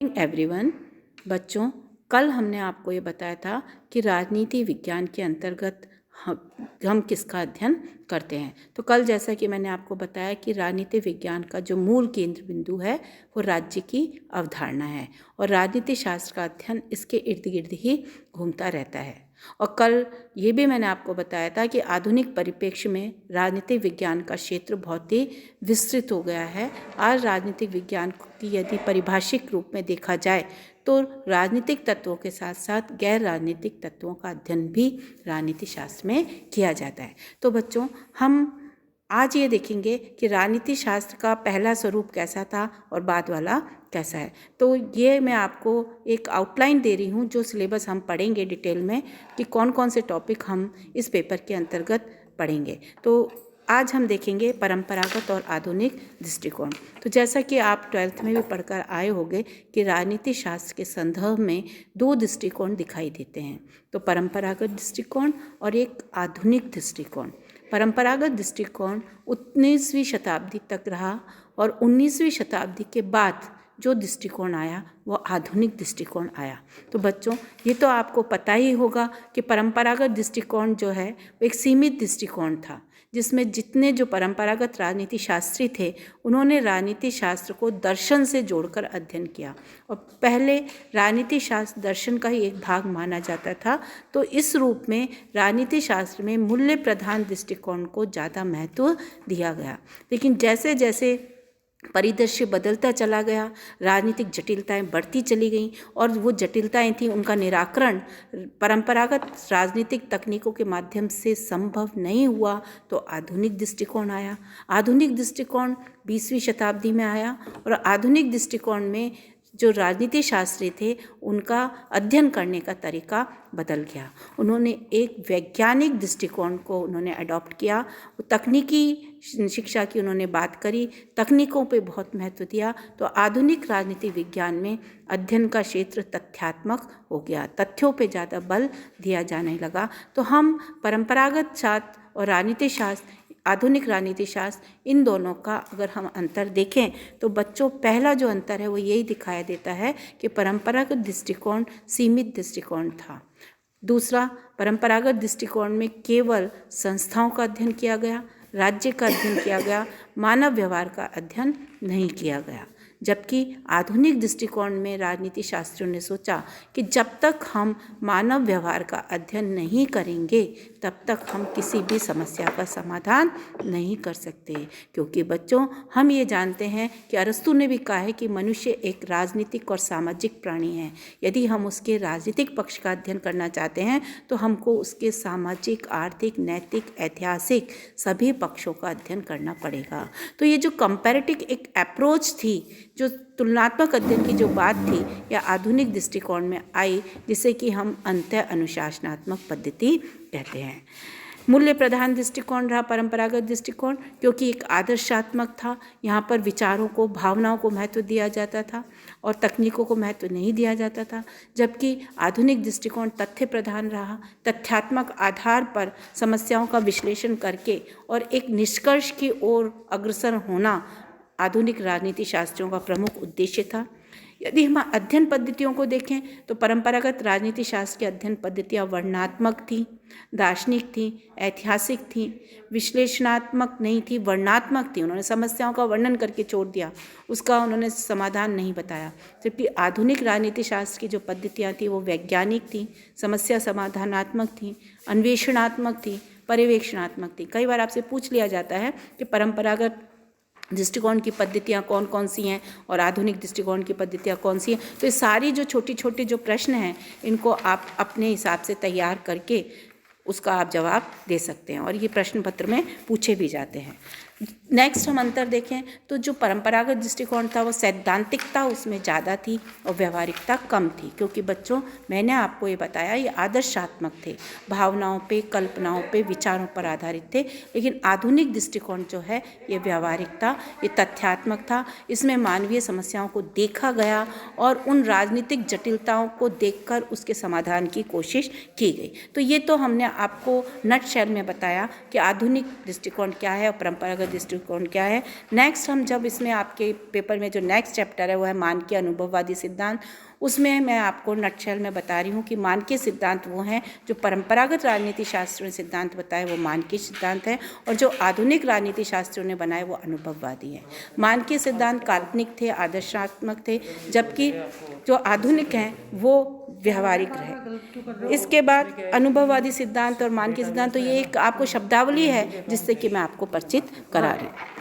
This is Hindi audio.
Morning everyone. बच्चों, कल हमने आपको ये बताया था कि राजनीति विज्ञान के अंतर्गत हम किसका अध्ययन करते हैं। तो कल जैसा कि मैंने आपको बताया कि राजनीति विज्ञान का जो मूल केंद्र बिंदु है वो राज्य की अवधारणा है और राजनीति शास्त्र का अध्ययन इसके इर्द गिर्द ही घूमता रहता है। और कल ये भी मैंने आपको बताया था कि आधुनिक परिप्रेक्ष्य में राजनीतिक विज्ञान का क्षेत्र बहुत ही विस्तृत हो गया है। आज राजनीतिक विज्ञान की यदि परिभाषिक रूप में देखा जाए तो राजनीतिक तत्वों के साथ साथ गैर राजनीतिक तत्वों का अध्ययन भी राजनीति शास्त्र में किया जाता है। तो बच्चों, हम आज ये देखेंगे कि राजनीति शास्त्र का पहला स्वरूप कैसा था और बाद वाला कैसा है। तो ये मैं आपको एक आउटलाइन दे रही हूँ जो सिलेबस हम पढ़ेंगे डिटेल में कि कौन कौन से टॉपिक हम इस पेपर के अंतर्गत पढ़ेंगे। तो आज हम देखेंगे परंपरागत और आधुनिक दृष्टिकोण। तो जैसा कि आप 12th में भी पढ़कर आए होंगे कि राजनीति शास्त्र के संदर्भ में दो दृष्टिकोण दिखाई देते हैं, तो परंपरागत दृष्टिकोण और एक आधुनिक दृष्टिकोण। परंपरागत दृष्टिकोण 19वीं शताब्दी तक रहा और 19वीं शताब्दी के बाद जो दृष्टिकोण आया वो आधुनिक दृष्टिकोण आया। तो बच्चों, ये तो आपको पता ही होगा कि परंपरागत दृष्टिकोण जो है वो एक सीमित दृष्टिकोण था, जिसमें जितने जो परंपरागत राजनीति शास्त्री थे उन्होंने राजनीति शास्त्र को दर्शन से जोड़कर अध्ययन किया और पहले राजनीति शास्त्र दर्शन का ही एक भाग माना जाता था। तो इस रूप में राजनीति शास्त्र में मूल्य प्रधान दृष्टिकोण को ज़्यादा महत्व दिया गया। लेकिन जैसे जैसे परिदृश्य बदलता चला गया, राजनीतिक जटिलताएं बढ़ती चली गईं और वो जटिलताएं थी उनका निराकरण परंपरागत राजनीतिक तकनीकों के माध्यम से संभव नहीं हुआ, तो आधुनिक दृष्टिकोण आया। आधुनिक दृष्टिकोण 20वीं शताब्दी में आया और आधुनिक दृष्टिकोण में जो राजनीति शास्त्री थे उनका अध्ययन करने का तरीका बदल गया। उन्होंने एक वैज्ञानिक दृष्टिकोण को उन्होंने अडॉप्ट किया। तकनीकी शिक्षा की उन्होंने बात करी, तकनीकों पे बहुत महत्व दिया। तो आधुनिक राजनीति विज्ञान में अध्ययन का क्षेत्र तथ्यात्मक हो गया, तथ्यों पे ज़्यादा बल दिया जाने लगा। तो हम परंपरागत शास्त्र और राजनीति शास्त्र, आधुनिक राजनीति शास्त्र, इन दोनों का अगर हम अंतर देखें तो बच्चों, पहला जो अंतर है वो यही दिखाई देता है कि परंपरागत दृष्टिकोण सीमित दृष्टिकोण था। दूसरा, परंपरागत दृष्टिकोण में केवल संस्थाओं का अध्ययन किया गया, राज्य का अध्ययन किया गया, मानव व्यवहार का अध्ययन नहीं किया गया। जबकि आधुनिक दृष्टिकोण में राजनीति शास्त्रियों ने सोचा कि जब तक हम मानव व्यवहार का अध्ययन नहीं करेंगे तब तक हम किसी भी समस्या का समाधान नहीं कर सकते। क्योंकि बच्चों, हम ये जानते हैं कि अरस्तु ने भी कहा है कि मनुष्य एक राजनीतिक और सामाजिक प्राणी है। यदि हम उसके राजनीतिक पक्ष का अध्ययन करना चाहते हैं तो हमको उसके सामाजिक, आर्थिक, नैतिक, ऐतिहासिक सभी पक्षों का अध्ययन करना पड़ेगा। तो ये जो कंपैरेटिव एक अप्रोच थी, जो तुलनात्मक अध्ययन की जो बात थी, या आधुनिक दृष्टिकोण में आई, जिसे कि हम अंतः अनुशासनात्मक पद्धति कहते हैं। मूल्य प्रधान दृष्टिकोण रहा परंपरागत दृष्टिकोण, क्योंकि एक आदर्शात्मक था। यहाँ पर विचारों को, भावनाओं को महत्व दिया जाता था और तकनीकों को महत्व नहीं दिया जाता था। जबकि आधुनिक दृष्टिकोण तथ्य प्रधान रहा, तथ्यात्मक आधार पर समस्याओं का विश्लेषण करके और एक निष्कर्ष की ओर अग्रसर होना आधुनिक राजनीति शास्त्रियों का प्रमुख उद्देश्य था। यदि हम अध्ययन पद्धतियों को देखें तो परंपरागत राजनीति शास्त्र की अध्ययन पद्धतियाँ वर्णनात्मक थी, दार्शनिक थी, ऐतिहासिक थी, विश्लेषणात्मक नहीं थी, वर्णनात्मक थी। उन्होंने समस्याओं का वर्णन करके छोड़ दिया, उसका उन्होंने समाधान नहीं बताया। जबकि आधुनिक राजनीति शास्त्र की जो पद्धतियाँ थी वो वैज्ञानिक थी, समस्या समाधानात्मक थी, अन्वेषणात्मक थी, पर्यवेक्षणात्मक थी। कई बार आपसे पूछ लिया जाता है कि परंपरागत दृष्टिकोण की पद्धतियाँ कौन कौन सी हैं और आधुनिक दृष्टिकोण की पद्धतियाँ कौन सी हैं। तो ये सारी जो छोटी छोटी जो प्रश्न हैं इनको आप अपने हिसाब से तैयार करके उसका आप जवाब दे सकते हैं और ये प्रश्न पत्र में पूछे भी जाते हैं। नेक्स्ट हम अंतर देखें तो जो परंपरागत दृष्टिकोण था वो सैद्धांतिकता उसमें ज़्यादा थी और व्यवहारिकता कम थी। क्योंकि बच्चों, मैंने आपको ये बताया ये आदर्शात्मक थे, भावनाओं पे, कल्पनाओं पे, विचारों पर आधारित थे। लेकिन आधुनिक दृष्टिकोण जो है ये व्यवहारिकता, ये तथ्यात्मक था। इसमें मानवीय समस्याओं को देखा गया और उन राजनीतिक जटिलताओं को देखकर उसके समाधान की कोशिश की गई। तो ये तो हमने आपको नटशेल में बताया कि आधुनिक दृष्टिकोण क्या है और परंपरागत दृष्टिकोण क्या है। नेक्स्ट हम जब इसमें आपके पेपर में जो नेक्स्ट चैप्टर है वो है मानकीय अनुभववादी सिद्धांत। उसमें मैं आपको नटशेल में बता रही हूँ कि मानकीय सिद्धांत वो हैं जो परंपरागत राजनीति शास्त्रों ने सिद्धांत बताए वो मानकीय सिद्धांत हैं, और जो आधुनिक राजनीति शास्त्रों ने बनाए वो अनुभववादी हैं। मानकीय सिद्धांत काल्पनिक थे, आदर्शात्मक थे, जबकि जो आधुनिक हैं वो व्यवहारिक रहे। इसके बाद अनुभववादी सिद्धांत और मानकीय सिद्धांत, तो ये एक आपको शब्दावली है जिससे कि मैं आपको परिचित करा रही हूँ।